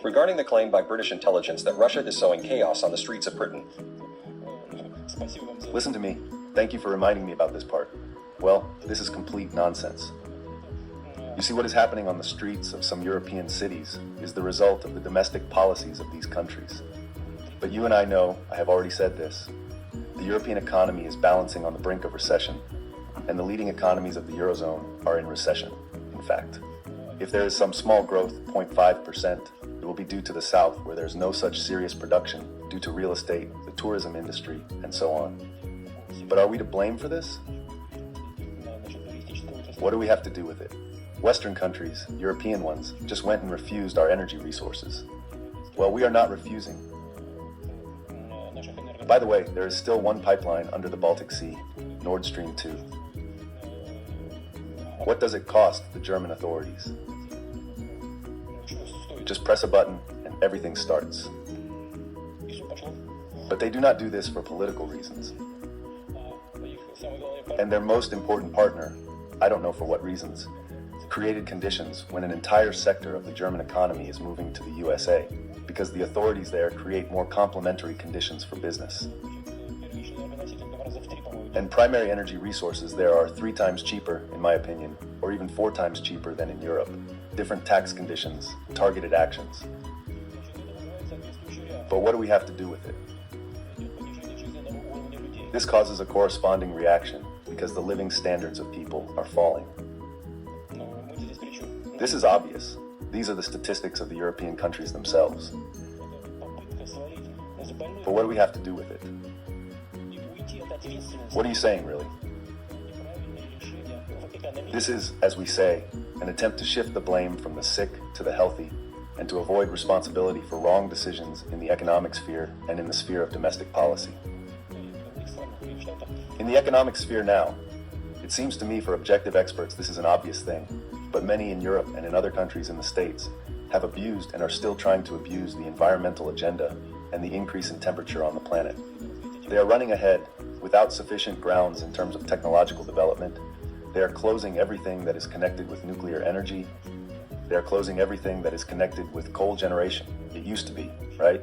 regarding the claim by British intelligence that Russia is sowing chaos on the streets of Britain. Listen to me. Thank you for reminding me about this part. Well, this is complete nonsense. You see, what is happening on the streets of some European cities is the result of the domestic policies of these countries. But you and I know, I have already said this, the European economy is balancing on the brink of recession, and the leading economies of the Eurozone are in recession, in fact. If there is some small growth, 0.5%, it will be due to the South, where there is no such serious production due to real estate, the tourism industry, and so on. But are we to blame for this? What do we have to do with it? Western countries, European ones, just went and refused our energy resources. Well, we are not refusing. By the way, there is still one pipeline under the Baltic Sea, Nord Stream 2. What does it cost the German authorities? Just press a button and everything starts. But they do not do this for political reasons. And their most important partner, I don't know for what reasons, created conditions when an entire sector of the German economy is moving to the USA because the authorities there create more complementary conditions for business. And primary energy resources there are 3 times cheaper, in my opinion, or even 4 times cheaper than in Europe. Different tax conditions, targeted actions. But what do we have to do with it? This causes a corresponding reaction because the living standards of people are falling. This is obvious. These are the statistics of the European countries themselves. But what do we have to do with it? What are you saying, really? This is, as we say, an attempt to shift the blame from the sick to the healthy and to avoid responsibility for wrong decisions in the economic sphere and in the sphere of domestic policy. In the economic sphere now, it seems to me for objective experts this is an obvious thing, but many in Europe and in other countries in the States have abused and are still trying to abuse the environmental agenda and the increase in temperature on the planet. They are running ahead without sufficient grounds in terms of technological development. They are closing everything that is connected with nuclear energy. They are closing everything that is connected with coal generation. It used to be, right?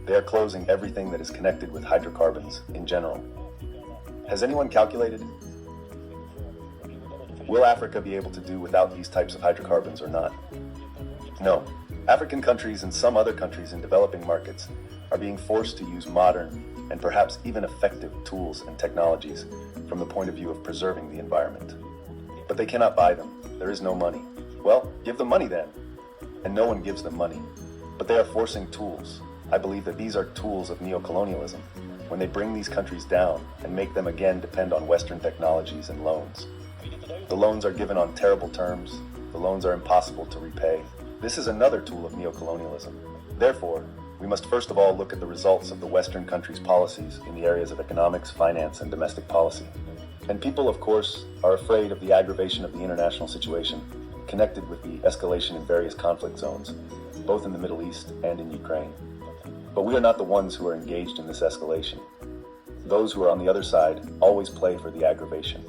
They are closing everything that is connected with hydrocarbons in general. Has anyone calculated? Will Africa be able to do without these types of hydrocarbons or not? No. African countries and some other countries in developing markets are being forced to use modern and perhaps even effective tools and technologies from the point of view of preserving the environment. But they cannot buy them. There is no money. Well, give them money then. And no one gives them money. But they are forcing tools. I believe that these are tools of neocolonialism, when they bring these countries down and make them again depend on Western technologies and loans. The loans are given on terrible terms. The loans are impossible to repay. This is another tool of neocolonialism. Therefore, we must first of all look at the results of the Western countries' policies in the areas of economics, finance, and domestic policy. And people, of course, are afraid of the aggravation of the international situation connected with the escalation in various conflict zones, both in the Middle East and in Ukraine. But we are not the ones who are engaged in this escalation. Those who are on the other side always play for the aggravation.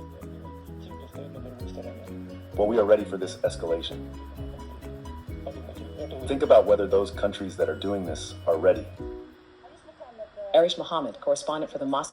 Well, we are ready for this escalation. Think about whether those countries that are doing this are ready. Arish Mohammed, correspondent for the Moscow